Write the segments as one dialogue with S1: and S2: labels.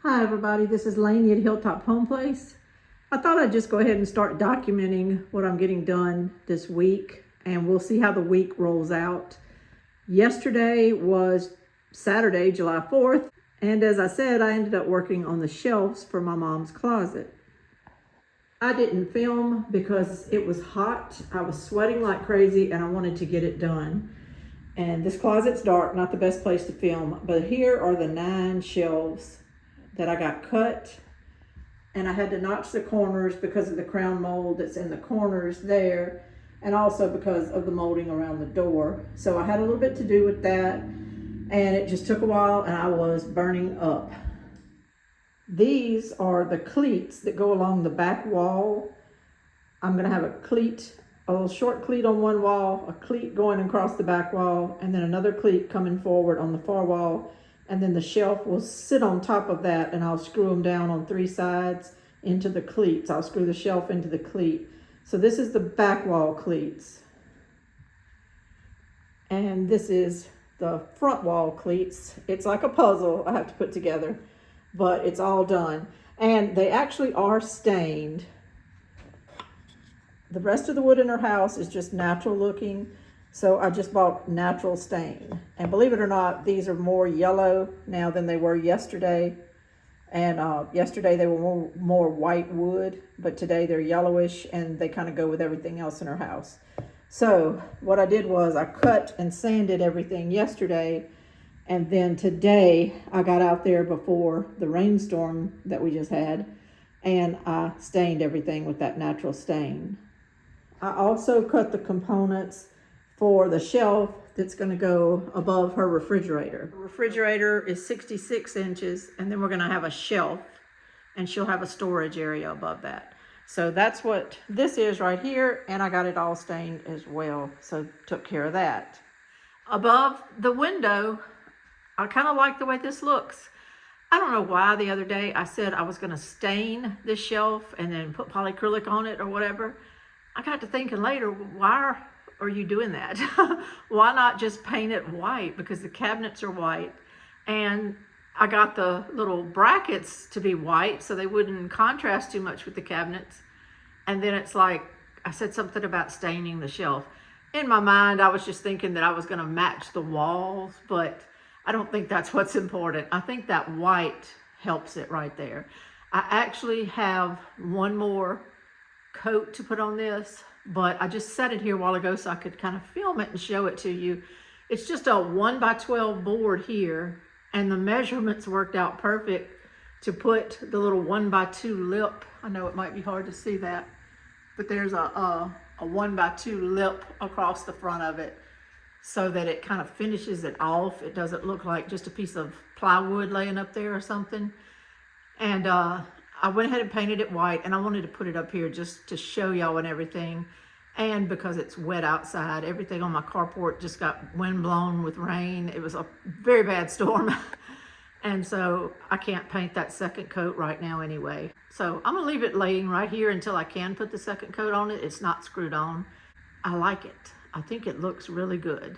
S1: Hi everybody, this is Lainey at Hilltop Home Place. I thought I'd just go ahead and start documenting what I'm getting done this week, and we'll see how the week rolls out. Yesterday was Saturday, July 4th, and as I said, I ended up working on the shelves for my mom's closet. I didn't film because it was hot, I was sweating like crazy, and I wanted to get it done. And this closet's dark, not the best place to film, but here are the 9 shelves that I got cut, and I had to notch the corners because of the crown mold that's in the corners there, and also because of the molding around the door. So I had a little bit to do with that, and it just took a while, and I was burning up. These are the cleats that go along the back wall. I'm gonna have a little short cleat on one wall, a cleat going across the back wall, and then another cleat coming forward on the far wall. And then the shelf will sit on top of that, and I'll screw them down on 3 sides into the cleats. I'll screw the shelf into the cleat. So this is the back wall cleats. And this is the front wall cleats. It's like a puzzle I have to put together, but it's all done. And they actually are stained. The rest of the wood in her house is just natural looking. So I just bought natural stain. And believe it or not, these are more yellow now than they were yesterday. And yesterday they were more white wood, but today they're yellowish, and they kind of go with everything else in our house. So what I did was I cut and sanded everything yesterday. And then today I got out there before the rainstorm that we just had, and I stained everything with that natural stain. I also cut the components for the shelf that's going to go above her refrigerator. The refrigerator is 66 inches, and then we're going to have a shelf, and she'll have a storage area above that. So that's what this is right here, and I got it all stained as well, so took care of that. Above the window, I kind of like the way this looks. I don't know why the other day I said I was going to stain this shelf and then put polyacrylic on it or whatever. I got to thinking later, why are you doing that? Why not just paint it white? Because the cabinets are white, and I got the little brackets to be white so they wouldn't contrast too much with the cabinets. And then it's like, I said something about staining the shelf. In my mind, I was just thinking that I was going to match the walls, but I don't think that's what's important. I think that white helps it right there. I actually have one more coat to put on this, but I just set it here a while ago so I could kind of film it and show it to you. It's just a 1x12 board here, and the measurements worked out perfect to put the little 1x2 lip. I know it might be hard to see that, but there's a 1x2 lip across the front of it so that it kind of finishes it off. It doesn't look like just a piece of plywood laying up there or something. And I went ahead and painted it white, and I wanted to put it up here just to show y'all and everything. And because it's wet outside, everything on my carport just got wind blown with rain. It was a very bad storm. And so I can't paint that second coat right now anyway. So I'm gonna leave it laying right here until I can put the second coat on it. It's not screwed on. I like it. I think it looks really good.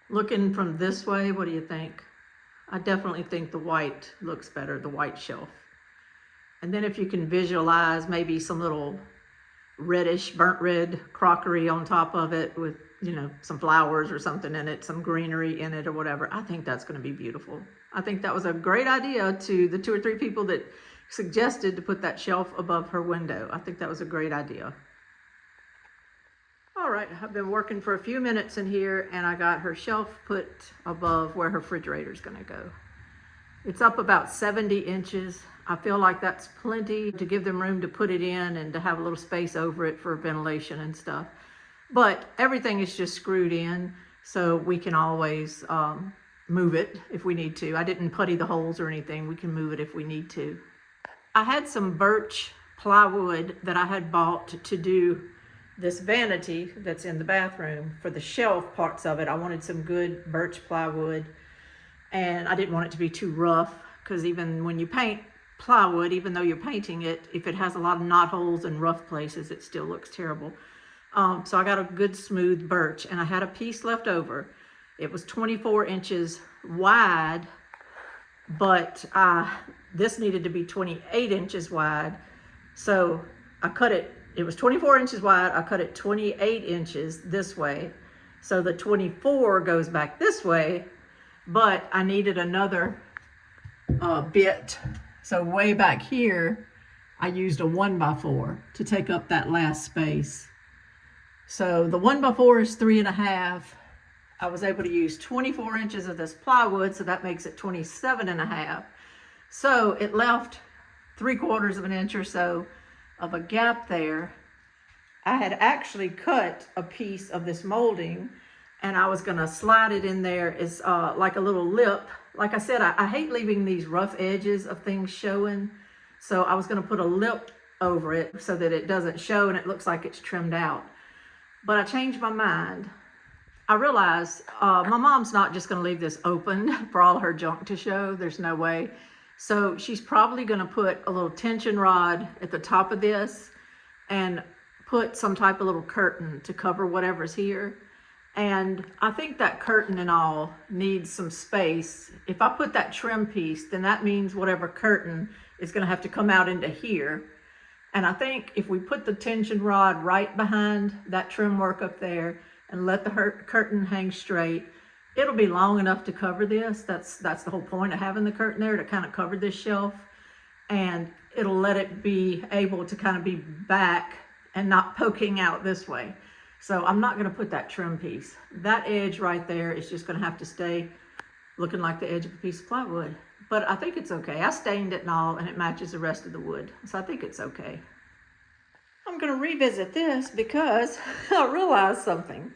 S1: Looking from this way, what do you think? I definitely think the white looks better, the white shelf. And then if you can visualize maybe some little reddish, burnt red crockery on top of it with, some flowers or something in it, some greenery in it or whatever, I think that's going to be beautiful. I think that was a great idea to the 2 or 3 people that suggested to put that shelf above her window. I think that was a great idea. All right, I've been working for a few minutes in here, and I got her shelf put above where her refrigerator is going to go. It's up about 70 inches. I feel like that's plenty to give them room to put it in and to have a little space over it for ventilation and stuff. But everything is just screwed in, so we can always move it if we need to. I didn't putty the holes or anything. We can move it if we need to. I had some birch plywood that I had bought to do this vanity that's in the bathroom. For the shelf parts of it, I wanted some good birch plywood, and I didn't want it to be too rough, because even when you paint plywood, even though you're painting it, if it has a lot of knot holes and rough places, it still looks terrible. So I got a good smooth birch, and I had a piece left over. It was 24 inches wide but this needed to be 28 inches wide. So I cut it, it was 24 inches wide. I cut it 28 inches this way. So the 24 goes back this way, but I needed another bit. So way back here, I used a 1x4 to take up that last space. So the 1x4 is 3.5. I was able to use 24 inches of this plywood, so that makes it 27.5. So it left 3/4 of an inch or so of a gap there. I had actually cut a piece of this molding, and I was gonna slide it in there as like a little lip. Like I said, I hate leaving these rough edges of things showing. So I was gonna put a lip over it so that it doesn't show and it looks like it's trimmed out. But I changed my mind. I realized my mom's not just gonna leave this open for all her junk to show. There's no way. So she's probably gonna put a little tension rod at the top of this and put some type of little curtain to cover whatever's here. And I think that curtain and all needs some space. If I put that trim piece, then that means whatever curtain is gonna have to come out into here. And I think if we put the tension rod right behind that trim work up there and let the curtain hang straight, it'll be long enough to cover this. That's the whole point of having the curtain there, to kind of cover this shelf. And it'll let it be able to kind of be back and not poking out this way. So I'm not gonna put that trim piece. That edge right there is just gonna have to stay looking like the edge of a piece of plywood. But I think it's okay. I stained it and all, and it matches the rest of the wood. So I think it's okay. I'm gonna revisit this because I realized something.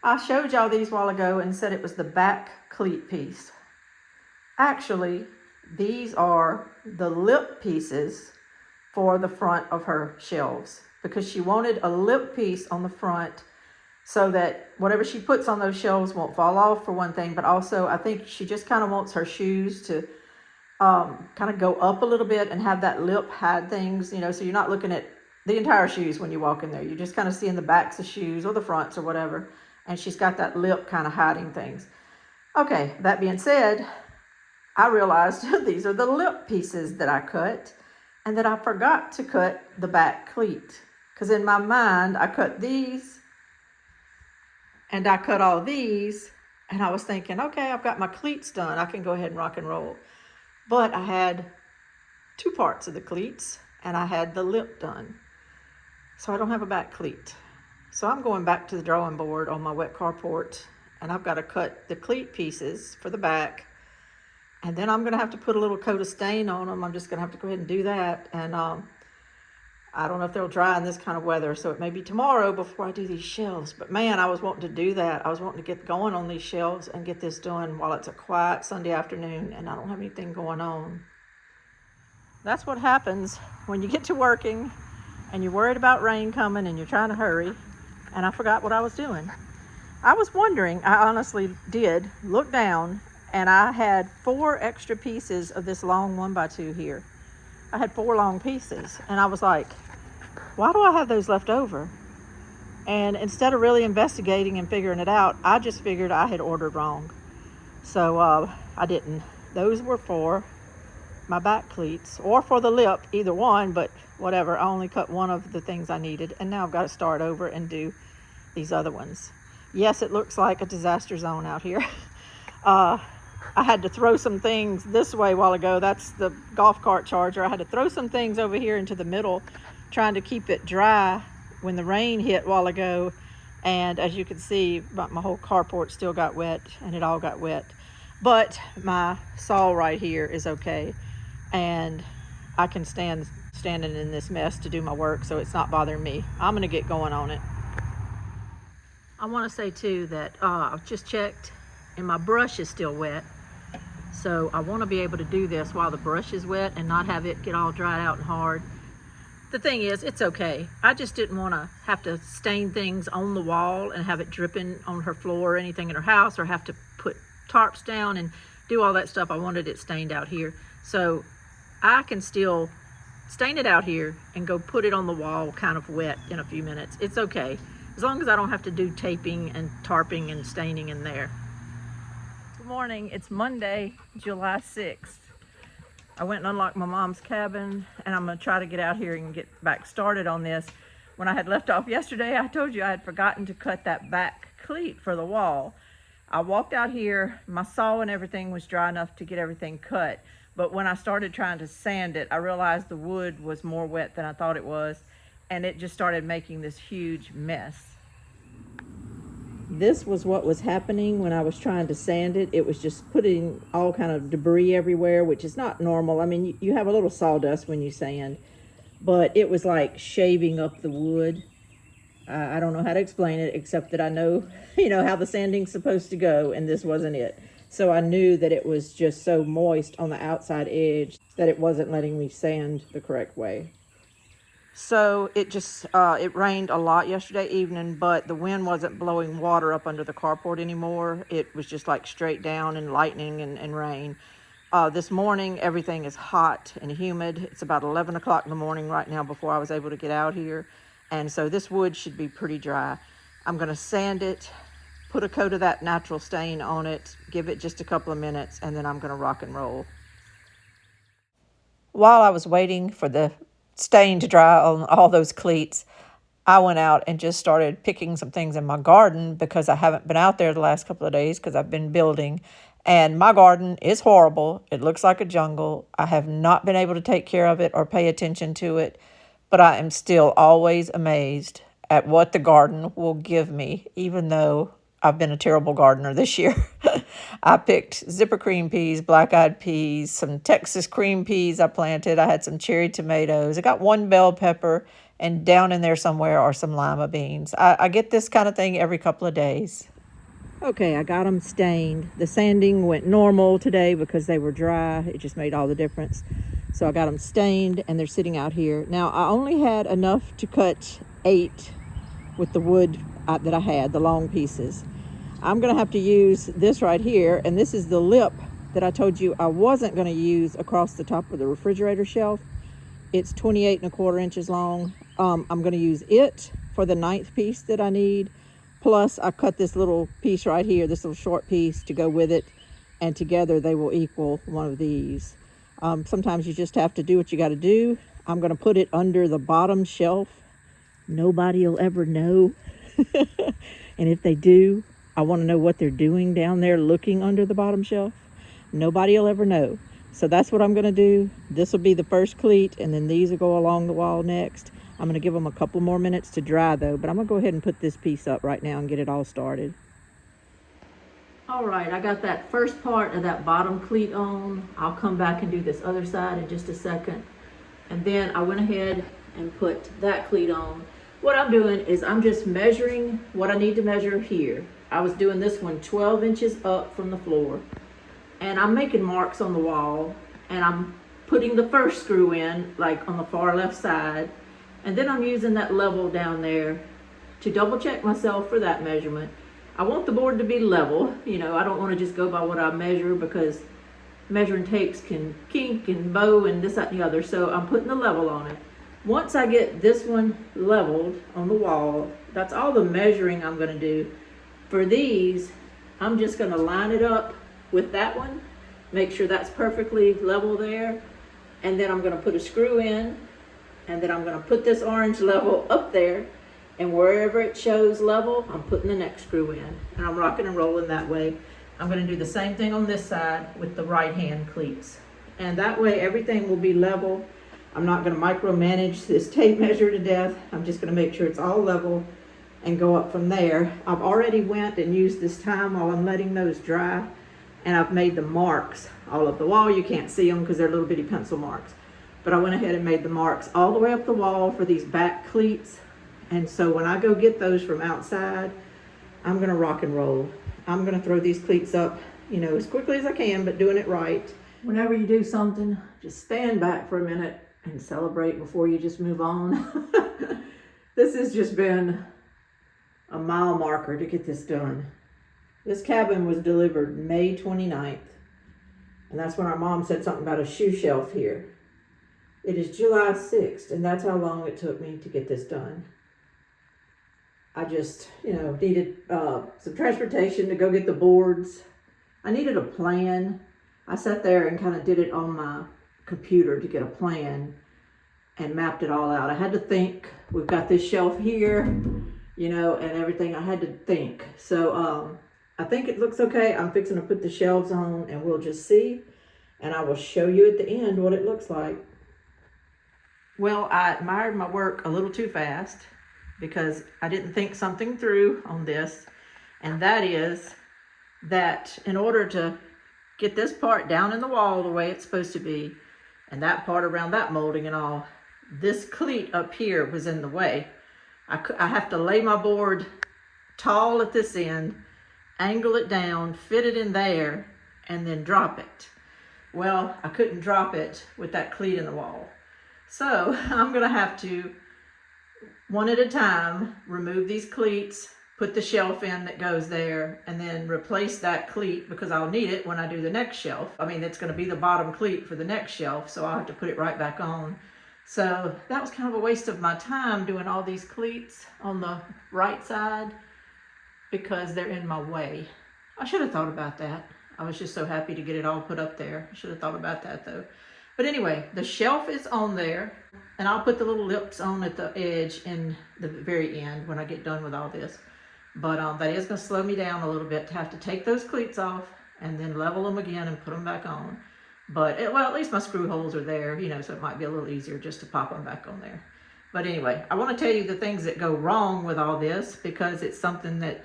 S1: I showed y'all these a while ago and said it was the back cleat piece. Actually, these are the lip pieces for the front of her shelves, because she wanted a lip piece on the front so that whatever she puts on those shelves won't fall off, for one thing, but also I think she just kind of wants her shoes to kind of go up a little bit and have that lip hide things, you know, so you're not looking at the entire shoes when you walk in there. You're just kind of seeing the backs of shoes or the fronts or whatever, and she's got that lip kind of hiding things. Okay, that being said, I realized these are the lip pieces that I cut, and that I forgot to cut the back cleat. Because in my mind, I cut these, and I cut all these, and I was thinking, okay, I've got my cleats done. I can go ahead and rock and roll. But I had 2 parts of the cleats, and I had the lip done. So I don't have a back cleat. So I'm going back to the drawing board on my wet carport, and I've got to cut the cleat pieces for the back. And then I'm going to have to put a little coat of stain on them. I'm just going to have to go ahead and do that. And I don't know if they'll dry in this kind of weather, so it may be tomorrow before I do these shelves. But man, I was wanting to do that. I was wanting to get going on these shelves and get this done while it's a quiet Sunday afternoon and I don't have anything going on. That's what happens when you get to working and you're worried about rain coming and you're trying to hurry. And I forgot what I was doing. I was wondering, I honestly did look down, and I had 4 extra pieces of this long 1x2 here. I had 4 long pieces, and I was like, why do I have those left over? And instead of really investigating and figuring it out, I just figured I had ordered wrong. So I didn't. Those were for my back cleats, or for the lip, either one, but whatever. I only cut one of the things I needed, and now I've got to start over and do these other ones. Yes, it looks like a disaster zone out here. I had to throw some things this way a while ago. That's the golf cart charger. I had to throw some things over here into the middle, trying to keep it dry when the rain hit a while ago. And as you can see, my whole carport still got wet, and it all got wet. But my saw right here is okay. And I can standing in this mess to do my work, so it's not bothering me. I'm gonna get going on it. I wanna say too that I've just checked and my brush is still wet. So I want to be able to do this while the brush is wet and not have it get all dried out and hard. The thing is, it's okay. I just didn't want to have to stain things on the wall and have it dripping on her floor or anything in her house, or have to put tarps down and do all that stuff. I wanted it stained out here. So I can still stain it out here and go put it on the wall kind of wet in a few minutes. It's okay, as long as I don't have to do taping and tarping and staining in there. Good morning. It's Monday, July 6th. I went and unlocked my mom's cabin, and I'm gonna try to get out here and get back started on this. When I had left off yesterday, I told you I had forgotten to cut that back cleat for the wall. I walked out here, my saw and everything was dry enough to get everything cut. But when I started trying to sand it, I realized the wood was more wet than I thought it was, and it just started making this huge mess. This was what was happening when I was trying to sand it. It was just putting all kind of debris everywhere, which is not normal. I mean, you have a little sawdust when you sand, but it was like shaving up the wood. I don't know how to explain it, except that I know, how the sanding's supposed to go, and this wasn't it. So I knew that it was just so moist on the outside edge that it wasn't letting me sand the correct way. So it rained a lot yesterday evening, but the wind wasn't blowing water up under the carport anymore. It was just like straight down and lightning and rain. This morning, everything is hot and humid. It's about 11 o'clock in the morning right now before I was able to get out here. And so this wood should be pretty dry. I'm gonna sand it, put a coat of that natural stain on it, give it just a couple of minutes, and then I'm gonna rock and roll. While I was waiting for the stain to dry on all those cleats, I went out and just started picking some things in my garden because I haven't been out there the last couple of days because I've been building. And my garden is horrible. It looks like a jungle. I have not been able to take care of it or pay attention to it, but I am still always amazed at what the garden will give me, even though I've been a terrible gardener this year. I picked zipper cream peas, black-eyed peas, some Texas cream peas I planted. I had some cherry tomatoes. I got one bell pepper, and down in there somewhere are some lima beans. I get this kind of thing every couple of days. Okay, I got them stained. The sanding went normal today because they were dry. It just made all the difference. So I got them stained, and they're sitting out here. Now, I only had enough to cut 8 with the wood that I had, the long pieces. I'm gonna have to use this right here, and this is the lip that I told you I wasn't gonna use across the top of the refrigerator shelf. It's 28¼ inches long. I'm gonna use it for the 9th piece that I need. Plus I cut this little piece right here, this little short piece to go with it, and together they will equal one of these. Sometimes you just have to do what you gotta do. I'm gonna put it under the bottom shelf. Nobody will ever know. And if they do, I want to know what they're doing down there looking under the bottom shelf. Nobody will ever know. So that's what I'm going to do. This will be the first cleat, and then these will go along the wall next. I'm going to give them a couple more minutes to dry though, but I'm going to go ahead and put this piece up right now and get it all started. All right, I got that first part of that bottom cleat on. I'll come back and do this other side in just a second. And then I went ahead and put that cleat on. What I'm doing is I'm just measuring what I need to measure here. I was doing this one 12 inches up from the floor, and I'm making marks on the wall, and I'm putting the first screw in like on the far left side, and then I'm using that level down there to double check myself for that measurement. I want the board to be level. I don't want to just go by what I measure because measuring tapes can kink and bow and this, that, and the other. So I'm putting the level on it. Once I get this one leveled on the wall, that's all the measuring I'm going to do. For these, I'm just going to line it up with that one, make sure that's perfectly level there, and then I'm going to put a screw in, and then I'm going to put this orange level up there, and wherever it shows level, I'm putting the next screw in, and I'm rocking and rolling that way. I'm going to do the same thing on this side with the right hand cleats, and that way everything will be level. I'm not going to micromanage this tape measure to death. I'm just going to make sure it's all level and go up from there. I've already went and used this time while I'm letting those dry, and I've made the marks all up the wall. You can't see them because they're little bitty pencil marks, but I went ahead and made the marks all the way up the wall for these back cleats. And so when I go get those from outside, I'm going to rock and roll. I'm going to throw these cleats up, as quickly as I can, but doing it right. Whenever you do something, just stand back for a minute and celebrate before you just move on. This has just been a mile marker to get this done. This cabin was delivered May 29th, and that's when our mom said something about a shoe shelf here. It is July 6th, and that's how long it took me to get this done. I just, needed some transportation to go get the boards I needed a plan. I sat there and kind of did it on my computer to get a plan and mapped it all out. I had to think. We've got this shelf here, you know, and everything. I had to think. So I think it looks okay. I'm fixing to put the shelves on and we'll just see. And I will show you at the end what it looks like. Well, I admired my work a little too fast because I didn't think something through on this. And that is that in order to get this part down in the wall the way it's supposed to be, and that part around that molding and all, this cleat up here was in the way. I have to lay my board tall at this end, angle it down, fit it in there, and then drop it. Well, I couldn't drop it with that cleat in the wall. So I'm gonna have to, one at a time, remove these cleats, put the shelf in that goes there, and then replace that cleat because I'll need it when I do the next shelf. I mean, it's gonna be the bottom cleat for the next shelf, so I'll have to put it right back on. So that was kind of a waste of my time doing all these cleats on the right side because they're in my way. I should have thought about that. I was just so happy to get it all put up there. I should have thought about that though. But anyway, the shelf is on there, and I'll put the little lips on at the edge in the very end when I get done with all this. But that is going to slow me down a little bit to have to take those cleats off and then level them again and put them back on. But, well, at least my screw holes are there, you know, so it might be a little easier just to pop them back on there. But anyway, I want to tell you the things that go wrong with all this because it's something that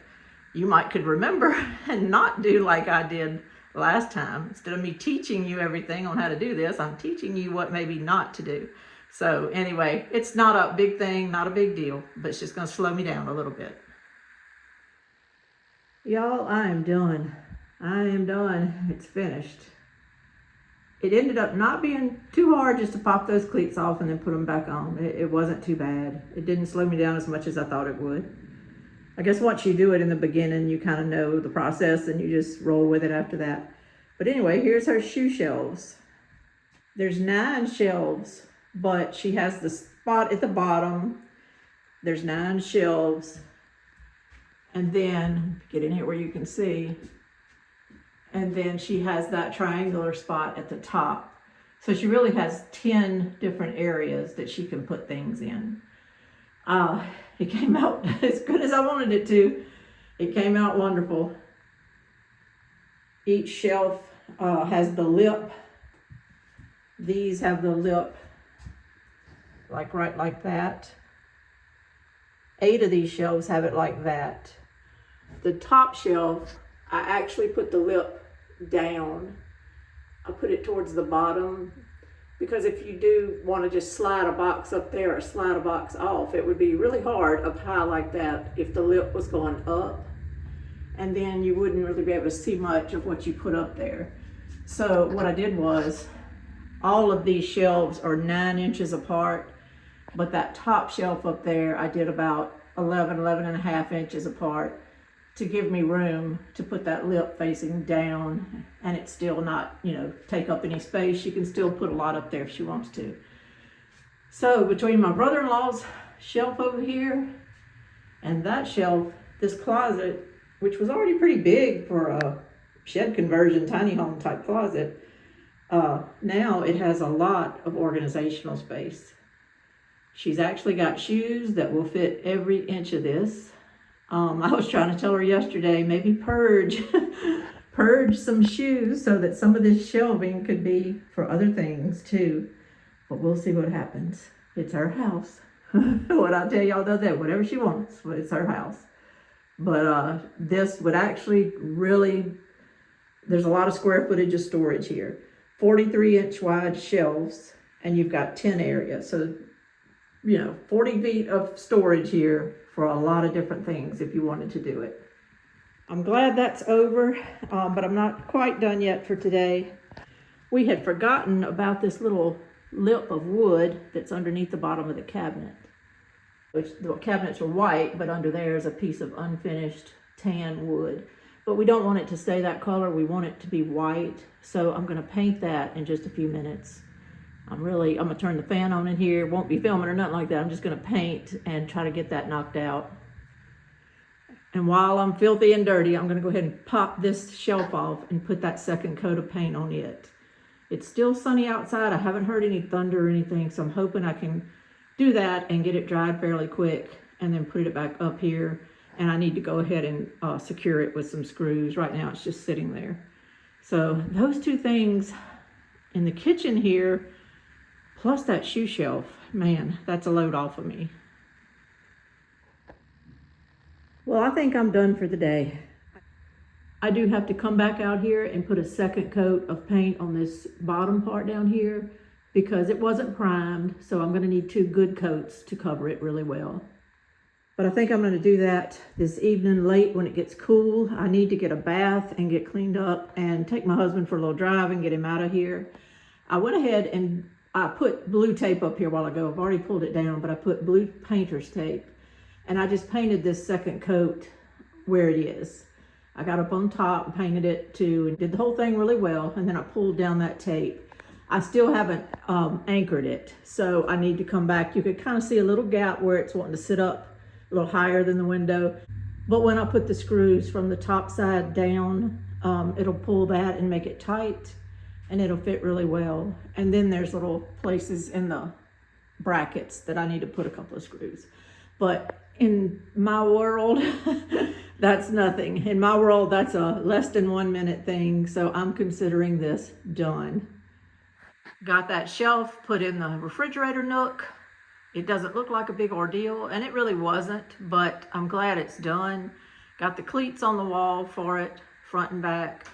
S1: you might could remember and not do like I did last time. Instead of me teaching you everything on how to do this, I'm teaching you what maybe not to do. So anyway, it's not a big thing, not a big deal, but it's just going to slow me down a little bit. Y'all, I am done. It's finished. It ended up not being too hard just to pop those cleats off and then put them back on. It wasn't too bad. It didn't slow me down as much as I thought it would. I guess once you do it in the beginning, you kind of know the process and you just roll with it after that. But anyway, here's her shoe shelves. There's 9 shelves, but she has the spot at the bottom. There's 9 shelves. And then, get in here where you can see. And then she has that triangular spot at the top. So she really has 10 different areas that she can put things in. It came out as good as I wanted it to. It came out wonderful. Each shelf has the lip. These have the lip like right like that. 8 of these shelves have it like that. The top shelf, I actually put the lip down. I put it towards the bottom because if you do want to just slide a box up there or slide a box off, it would be really hard up high like that if the lip was going up, and then you wouldn't really be able to see much of what you put up there. So what I did was, all of these shelves are 9 inches apart, but that top shelf up there, I did about 11 and a half inches apart to give me room to put that lip facing down and it still not, you know, take up any space. She can still put a lot up there if she wants to. So between my brother-in-law's shelf over here and that shelf, this closet, which was already pretty big for a shed conversion, tiny home type closet, now it has a lot of organizational space. She's actually got shoes that will fit every inch of this. I was trying to tell her yesterday, maybe purge some shoes so that some of this shelving could be for other things too. But we'll see what happens. It's her house. What I tell y'all does that, whatever she wants, but it's her house. But this would actually really, there's a lot of square footage of storage here. 43-inch wide shelves, and you've got 10 areas. So, you know, 40 feet of storage here for a lot of different things if you wanted to do it. I'm glad that's over, but I'm not quite done yet for today. We had forgotten about this little lip of wood that's underneath the bottom of the cabinet. Which the cabinets are white, but under there is a piece of unfinished tan wood. But we don't want it to stay that color. We want it to be white. So I'm going to paint that in just a few minutes. I'm going to turn the fan on in here. Won't be filming or nothing like that. I'm just going to paint and try to get that knocked out. And while I'm filthy and dirty, I'm gonna go ahead and pop this shelf off and put that second coat of paint on it. It's still sunny outside. I haven't heard any thunder or anything, so I'm hoping I can do that and get it dried fairly quick and then put it back up here. And I need to go ahead and secure it with some screws. Right now it's just sitting there. So those two things in the kitchen here, plus that shoe shelf, man, that's a load off of me. Well, I think I'm done for the day. I do have to come back out here and put a second coat of paint on this bottom part down here because it wasn't primed, so I'm gonna need 2 good coats to cover it really well. But I think I'm gonna do that this evening late when it gets cool. I need to get a bath and get cleaned up and take my husband for a little drive and get him out of here. I went ahead and I put blue tape up here a while ago. I've already pulled it down, but I put blue painter's tape. And I just painted this second coat where it is. I got up on top and painted it too, and did the whole thing really well. And then I pulled down that tape. I still haven't anchored it, so I need to come back. You could kind of see a little gap where it's wanting to sit up a little higher than the window. But when I put the screws from the top side down, it'll pull that and make it tight, and it'll fit really well. And then there's little places in the brackets that I need to put a couple of screws. But in my world, that's nothing. In my world, that's a less than 1 minute thing. So I'm considering this done. Got that shelf put in the refrigerator nook. It doesn't look like a big ordeal, and it really wasn't, but I'm glad it's done. Got the cleats on the wall for it, front and back,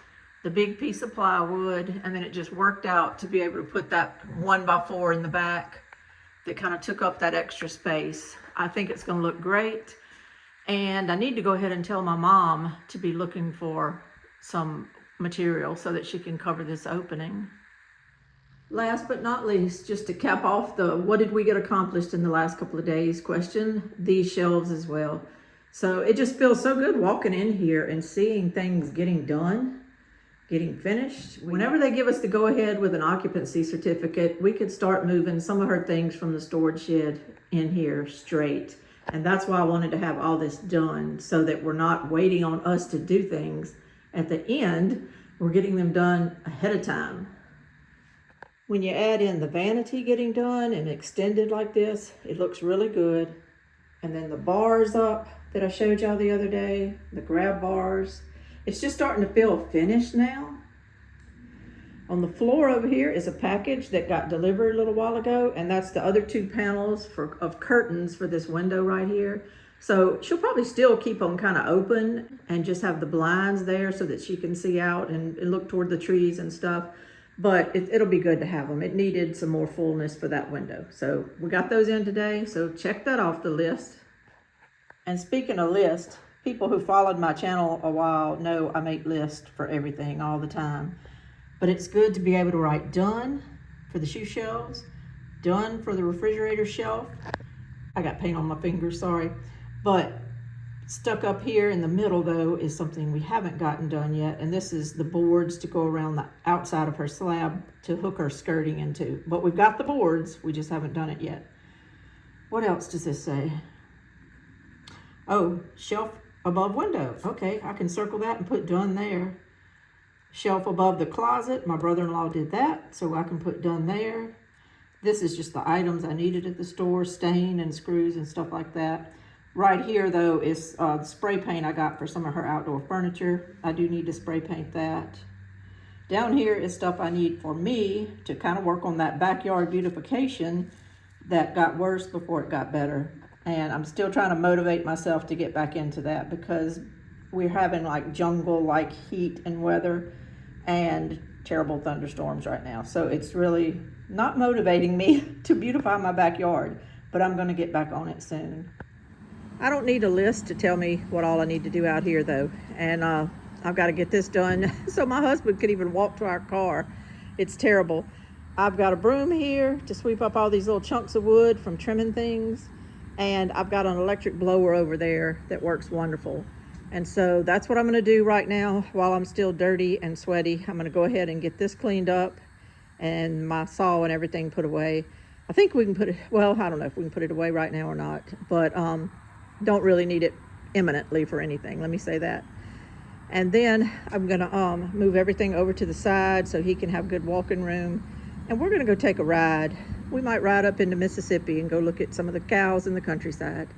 S1: the big piece of plywood, and then it just worked out to be able to put that 1x4 in the back that kind of took up that extra space. I think it's going to look great. And I need to go ahead and tell my mom to be looking for some material so that she can cover this opening. Last but not least, just to cap off the what did we get accomplished in the last couple of days question, these shelves as well. So it just feels so good walking in here and seeing things getting done, getting finished. Whenever they give us the go ahead with an occupancy certificate, we could start moving some of her things from the storage shed in here straight. And that's why I wanted to have all this done, so that we're not waiting on us to do things at the end. We're getting them done ahead of time. When you add in the vanity getting done and extended like this, it looks really good. And then the bars up that I showed y'all the other day, the grab bars, it's just starting to feel finished now. On the floor over here is a package that got delivered a little while ago, and that's the other 2 panels of curtains for this window right here. So she'll probably still keep them kind of open and just have the blinds there so that she can see out and look toward the trees and stuff. But it'll be good to have them. It needed some more fullness for that window. So we got those in today, so check that off the list. And speaking of list, people who followed my channel a while know I make lists for everything all the time. But it's good to be able to write done for the shoe shelves, done for the refrigerator shelf. I got paint on my fingers, sorry. But stuck up here in the middle though is something we haven't gotten done yet. And this is the boards to go around the outside of her slab to hook her skirting into. But we've got the boards, we just haven't done it yet. What else does this say? Oh, shelf above window. Okay, I can circle that and put done there. Shelf above the closet, my brother-in-law did that, so I can put done there. This is just the items I needed at the store, stain and screws and stuff like that. Right here though is the spray paint I got for some of her outdoor furniture. I do need to spray paint that. Down here is stuff I need for me to kind of work on that backyard beautification that got worse before it got better. And I'm still trying to motivate myself to get back into that because we're having like jungle-like heat and weather and terrible thunderstorms right now. So it's really not motivating me to beautify my backyard, but I'm gonna get back on it soon. I don't need a list to tell me what all I need to do out here though. And I've got to get this done so my husband could even walk to our car. It's terrible. I've got a broom here to sweep up all these little chunks of wood from trimming things. And I've got an electric blower over there that works wonderful. And so that's what I'm going to do right now while I'm still dirty and sweaty. I'm going to go ahead and get this cleaned up and my saw and everything put away. I think we can put it, well, I don't know if we can put it away right now or not, but don't really need it imminently for anything. Let me say that. And then I'm gonna move everything over to the side so he can have good walking room. And we're gonna go take a ride. We might ride up into Mississippi and go look at some of the cows in the countryside.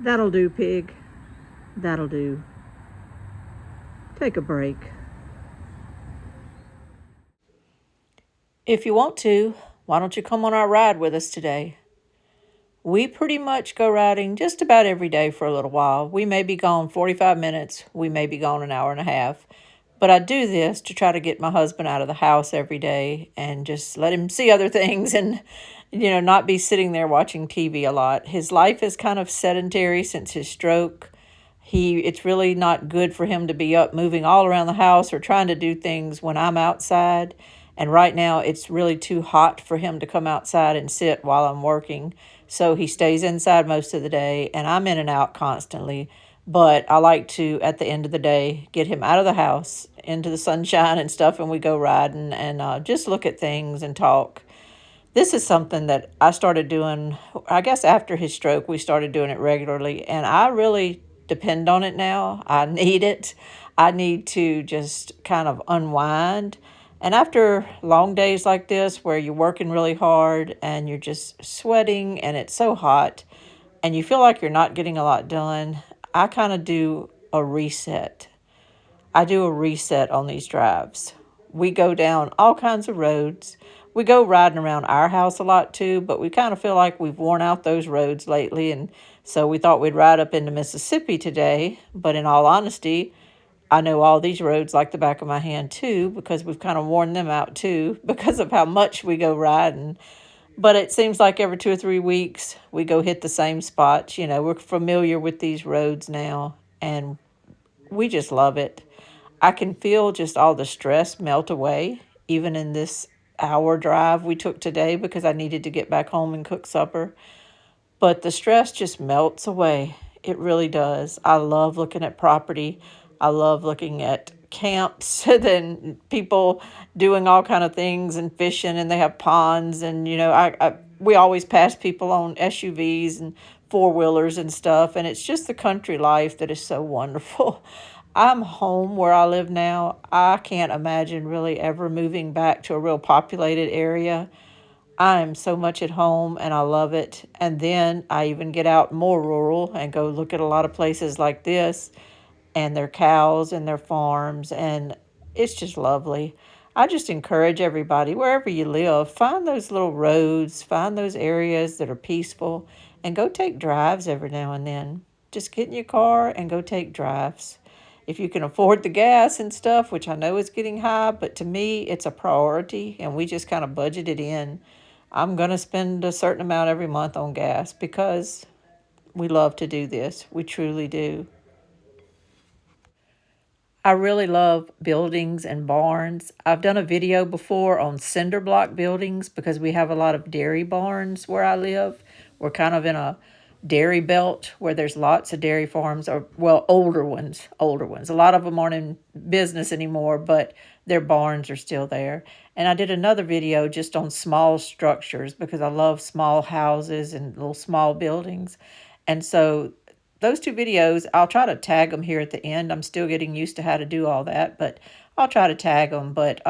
S1: That'll do, pig. That'll do. Take a break. If you want to, why don't you come on our ride with us today? We pretty much go riding just about every day for a little while. We may be gone 45 minutes. We may be gone an hour and a half. But I do this to try to get my husband out of the house every day and just let him see other things and, not be sitting there watching TV a lot. His life is kind of sedentary since his stroke. It's really not good for him to be up moving all around the house or trying to do things when I'm outside. And right now it's really too hot for him to come outside and sit while I'm working. So he stays inside most of the day and I'm in and out constantly. But I like to, at the end of the day, get him out of the house into the sunshine and stuff, and we go riding and just look at things and talk. This is something that I started doing, I guess after his stroke, we started doing it regularly, and I really depend on it now. I need it. I need to just kind of unwind. And after long days like this, where you're working really hard and you're just sweating and it's so hot and you feel like you're not getting a lot done, I kind of do a reset. I do a reset on these drives. We go down all kinds of roads. We go riding around our house a lot too, but we kind of feel like we've worn out those roads lately. And so we thought we'd ride up into Mississippi today. But in all honesty, I know all these roads like the back of my hand too, because we've kind of worn them out too, because of how much we go riding. But it seems like every 2 or 3 weeks we go hit the same spots. We're familiar with these roads now and we just love it. I can feel just all the stress melt away, even in this hour drive we took today because I needed to get back home and cook supper. But the stress just melts away. It really does. I love looking at property. I love looking at camps and people doing all kind of things and fishing, and they have ponds, and we always pass people on SUVs and four-wheelers and stuff, and it's just the country life that is so wonderful. I'm home where I live now. I can't imagine really ever moving back to a real populated area. I am so much at home and I love it. And then I even get out more rural and go look at a lot of places like this and their cows and their farms. And it's just lovely. I just encourage everybody, wherever you live, find those little roads, find those areas that are peaceful, and go take drives every now and then. Just get in your car and go take drives. If you can afford the gas and stuff, which I know is getting high, but to me, it's a priority, and we just kind of budget it in. I'm going to spend a certain amount every month on gas because we love to do this. We truly do. I really love buildings and barns. I've done a video before on cinder block buildings because we have a lot of dairy barns where I live. We're kind of in a dairy belt where there's lots of dairy farms, or well, older ones. A lot of them aren't in business anymore, but their barns are still there. And I did another video just on small structures because I love small houses and little small buildings. And so those two videos, I'll try to tag them here at the end. I'm still getting used to how to do all that, but I'll try to tag them. But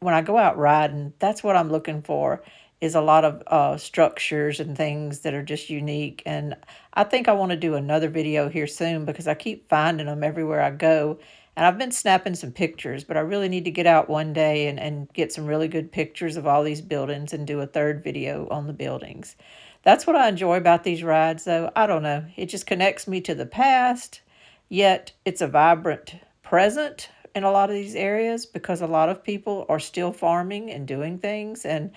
S1: when I go out riding, that's what I'm looking for, is a lot of structures and things that are just unique. And I think I want to do another video here soon because I keep finding them everywhere I go. And I've been snapping some pictures, but I really need to get out one day and get some really good pictures of all these buildings and do a third video on the buildings. That's what I enjoy about these rides, though. I don't know. It just connects me to the past, yet it's a vibrant present in a lot of these areas because a lot of people are still farming and doing things, and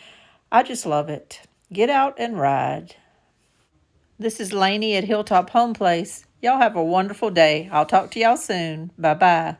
S1: I just love it. Get out and ride. This is Lainey at Hilltop Home Place. Y'all have a wonderful day. I'll talk to y'all soon. Bye-bye.